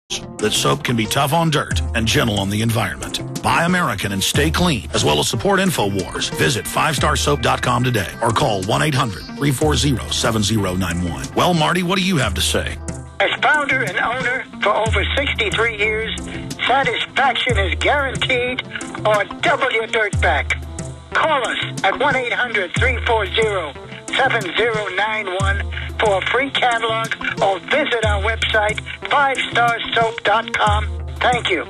that soap can be tough on dirt and gentle on the environment. Buy American and stay clean, as well as support InfoWars. Visit 5starsoap.com today or call 1-800-340-7091. Well, Marty, what do you have to say? As founder and owner for over 63 years, satisfaction is guaranteed or double your dirt back. Call us at 1-800-340-7091 for a free catalog or visit our website, 5starsoap.com. Thank you.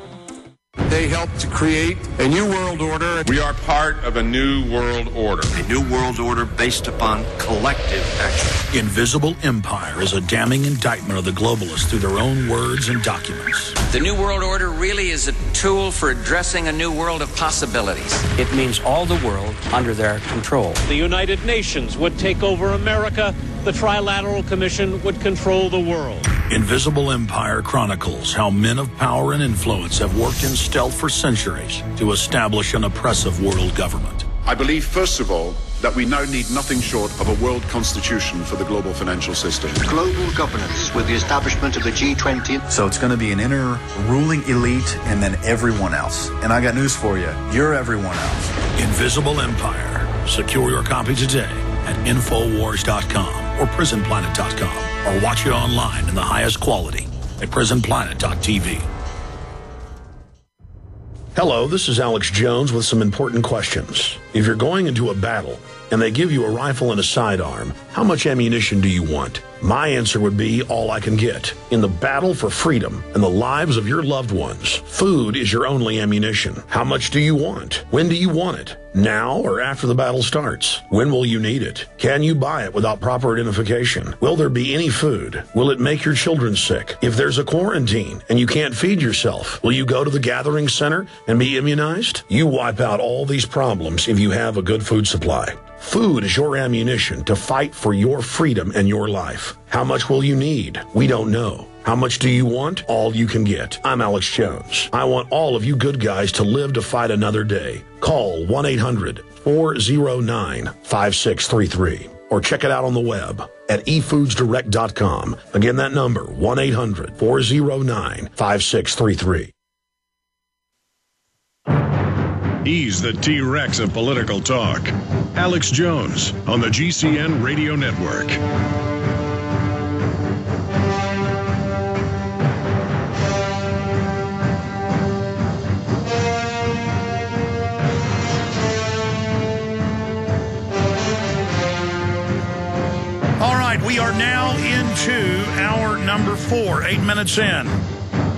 They helped to create a new world order. We are part of a new world order. A new world order based upon collective action. Invisible Empire is a damning indictment of the globalists through their own words and documents. The new world order really is a tool for addressing a new world of possibilities. It means all the world under their control. The United Nations would take over America. The Trilateral Commission would control the world. Invisible Empire chronicles how men of power and influence have worked in stealth for centuries to establish an oppressive world government. I believe, first of all, that we now need nothing short of a world constitution for the global financial system. Global governance with the establishment of the G20. So it's going to be an inner ruling elite and then everyone else. And I got news for you. You're everyone else. Invisible Empire. Secure your copy today at Infowars.com or PrisonPlanet.com, or watch it online in the highest quality at PrisonPlanet.tv. Hello, this is Alex Jones with some important questions. If you're going into a battle and they give you a rifle and a sidearm, how much ammunition do you want? My answer would be all I can get. In the battle for freedom and the lives of your loved ones, food is your only ammunition. How much do you want? When do you want it? Now or after the battle starts? When will you need it? Can you buy it without proper identification? Will there be any food? Will it make your children sick? If there's a quarantine and you can't feed yourself, will you go to the gathering center and be immunized? You wipe out all these problems if you have a good food supply. Food is your ammunition to fight for your freedom and your life. How much will you need? We don't know. How much do you want? All you can get. I'm Alex Jones. I want all of you good guys to live to fight another day. Call 1-800-409-5633 or check it out on the web at efoodsdirect.com. Again, that number, 1-800-409-5633. He's the T-Rex of political talk. Alex Jones on the GCN Radio Network. All right, we are now into hour number 4, 8 minutes in.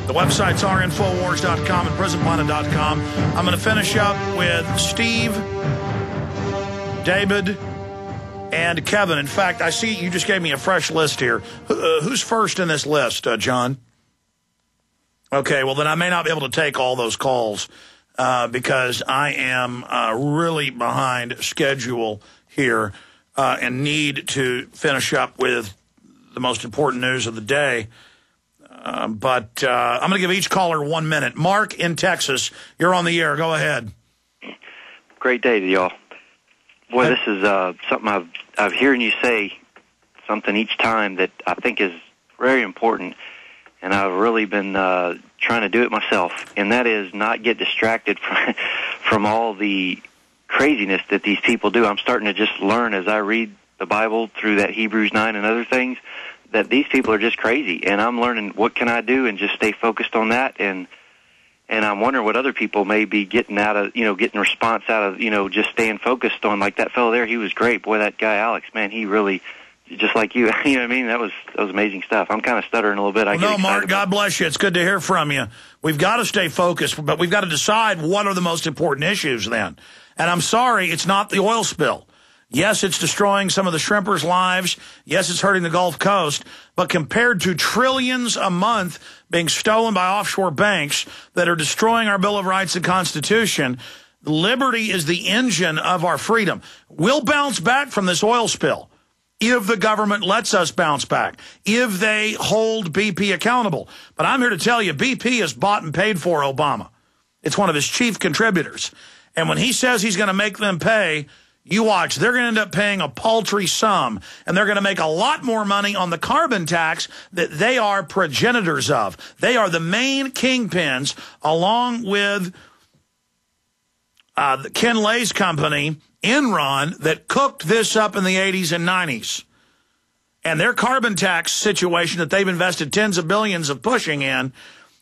The websites are Infowars.com and PrisonPlanet.com. I'm going to finish up with Steve, David, and Kevin. In fact, I see you just gave me a fresh list here. Who's first in this list, John? Okay, well, then I may not be able to take all those calls because I am really behind schedule here and need to finish up with the most important news of the day. But I'm going to give each caller 1 minute. Mark in Texas, you're on the air. Go ahead. Great day to y'all. Boy, this is something I've hearing you say something each time that I think is very important, and I've really been trying to do it myself, and that is not get distracted from all the craziness that these people do. I'm starting to just learn as I read the Bible through that Hebrews 9 and other things that these people are just crazy, and I'm learning what can I do and just stay focused on that, and I'm wondering what other people may be getting out of, getting response out of, just staying focused on, like that fellow there. He was great. Boy, that guy, Alex, man, he really, just like you, you know what I mean? That was amazing stuff. I'm kind of stuttering a little bit. No, Mark, God bless you. It's good to hear from you. We've got to stay focused, but we've got to decide what are the most important issues then. And I'm sorry, it's not the oil spill. Yes, it's destroying some of the shrimpers' lives. Yes, it's hurting the Gulf Coast. But compared to trillions a month being stolen by offshore banks that are destroying our Bill of Rights and Constitution, liberty is the engine of our freedom. We'll bounce back from this oil spill if the government lets us bounce back, if they hold BP accountable. But I'm here to tell you, BP has bought and paid for Obama. It's one of his chief contributors. And when he says he's going to make them pay, You watch. They're going to end up paying a paltry sum, and they're going to make a lot more money on the carbon tax that they are progenitors of. They are the main kingpins, along with Ken Lay's company, Enron, that cooked this up in the 80s and 90s. And their carbon tax situation that they've invested tens of billions of pushing in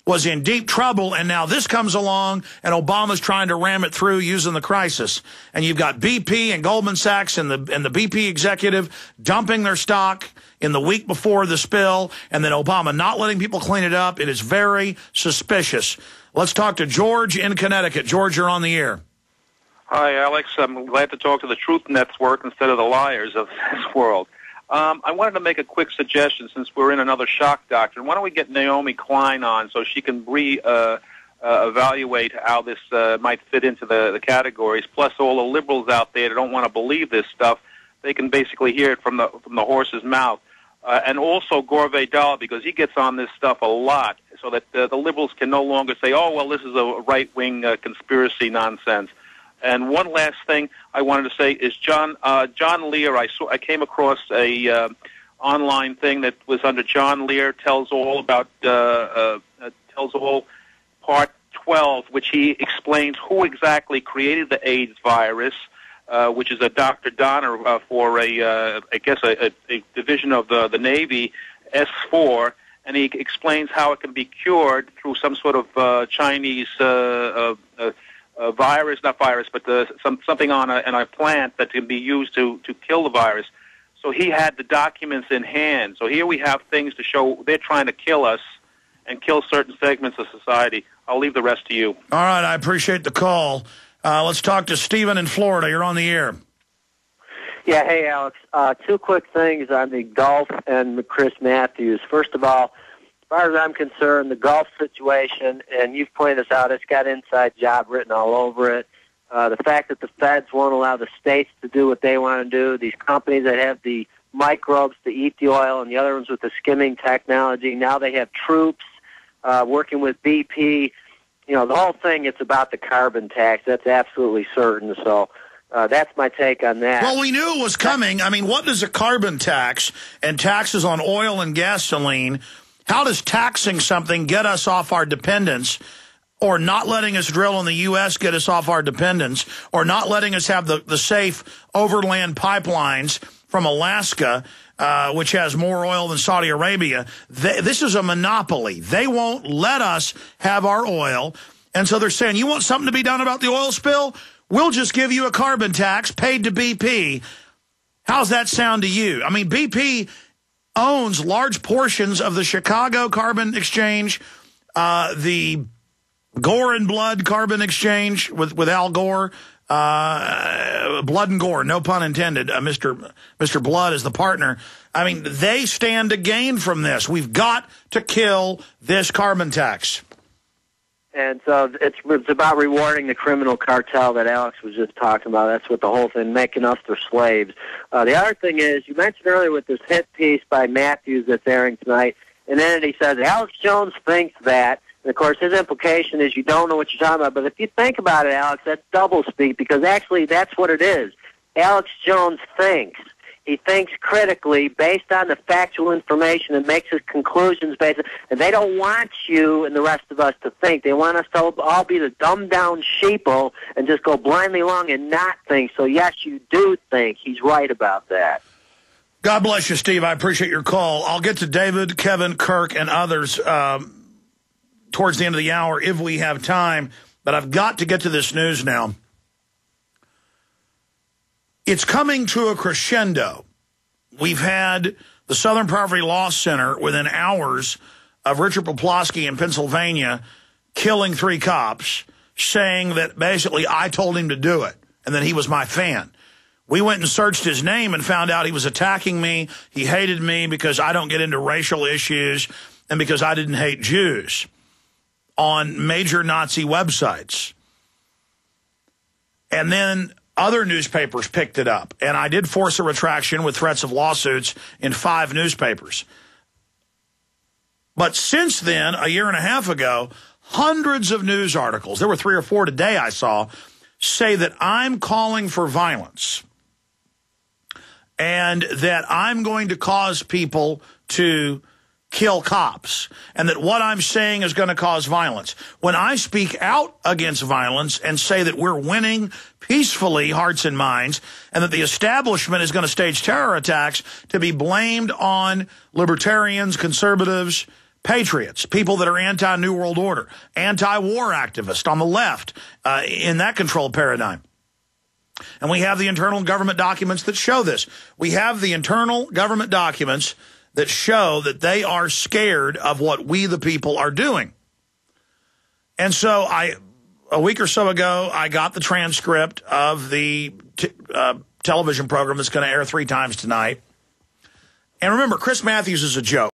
was in deep trouble, and now this comes along, and Obama's trying to ram it through using the crisis. And you've got BP and Goldman Sachs and the BP executive dumping their stock in the week before the spill, and then Obama not letting people clean it up. It is very suspicious. Let's talk to George in Connecticut. George, you're on the air. Hi, Alex. I'm glad to talk to the Truth Network instead of the liars of this world. I wanted to make a quick suggestion since we're in another shock doctrine. Why don't we get Naomi Klein on so she can evaluate how this might fit into the categories. Plus, all the liberals out there that don't want to believe this stuff, they can basically hear it from the horse's mouth. And also Gore Vidal, because he gets on this stuff a lot, so that the liberals can no longer say, "Oh, well, this is a right-wing conspiracy nonsense." And one last thing I wanted to say is John Lear. I came across a online thing that was under John Lear tells all about tells all part 12, which he explains who exactly created the AIDS virus, which is a Dr. Donner for I guess a division of the Navy, S4, and he explains how it can be cured through some sort of Chinese. Virus, not virus, but something on a plant that can be used to kill the virus. So he had the documents in hand. So here we have things to show they're trying to kill us and kill certain segments of society. I'll leave the rest to you. All right, I appreciate the call. Let's talk to Stephen in Florida. You're on the air. Yeah, hey, Alex. Two quick things on the Gulf and Chris Matthews. First of all, as far as I'm concerned, the Gulf situation, and you've pointed this out, it's got inside job written all over it. The fact that the feds won't allow the states to do what they want to do, these companies that have the microbes to eat the oil and the other ones with the skimming technology, now they have troops working with BP. You know, the whole thing, it's about the carbon tax. That's absolutely certain. So that's my take on that. Well, we knew it was coming. I mean, what does a carbon tax and taxes on oil and gasoline, how does taxing something get us off our dependence, or not letting us drill in the U.S. get us off our dependence, or not letting us have the safe overland pipelines from Alaska, which has more oil than Saudi Arabia? This is a monopoly. They won't let us have our oil. And so they're saying, you want something to be done about the oil spill? We'll just give you a carbon tax paid to BP. How's that sound to you? I mean, BP owns large portions of the Chicago Carbon Exchange, the Gore and Blood Carbon Exchange with Al Gore, Blood and Gore, no pun intended. Mr. Blood is the partner. I mean, they stand to gain from this. We've got to kill this carbon tax. And so it's about rewarding the criminal cartel that Alex was just talking about. That's what the whole thing, making us their slaves. The other thing is, you mentioned earlier with this hit piece by Matthews that's airing tonight, and then he says, Alex Jones thinks that. And, of course, his implication is you don't know what you're talking about. But if you think about it, Alex, that's doublespeak, because actually that's what it is. Alex Jones thinks. He thinks critically based on the factual information and makes his conclusions based on, and they don't want you and the rest of us to think. They want us to all be the dumbed-down sheeple and just go blindly along and not think. So, yes, you do think. He's right about that. God bless you, Steve. I appreciate your call. I'll get to David, Kevin, Kirk, and others towards the end of the hour if we have time. But I've got to get to this news now. It's coming to a crescendo. We've had the Southern Poverty Law Center within hours of Richard Poplawski in Pennsylvania killing 3 cops, saying that basically I told him to do it and that he was my fan. We went and searched his name and found out he was attacking me. He hated me because I don't get into racial issues and because I didn't hate Jews on major Nazi websites. And then other newspapers picked it up, and I did force a retraction with threats of lawsuits in 5 newspapers. But since then, a year and a half ago, hundreds of news articles, there were 3 or 4 today I saw, say that I'm calling for violence. and that I'm going to cause people to kill cops, and that what I'm saying is going to cause violence. When I speak out against violence and say that we're winning peacefully, hearts and minds, and that the establishment is going to stage terror attacks to be blamed on libertarians, conservatives, patriots, people that are anti-New World Order, anti-war activists on the left, in that control paradigm. And we have the internal government documents that show this. We have the internal government documents that show that they are scared of what we, the people, are doing. And so a week or so ago, I got the transcript of the television program that's going to air 3 times tonight. And remember, Chris Matthews is a joke.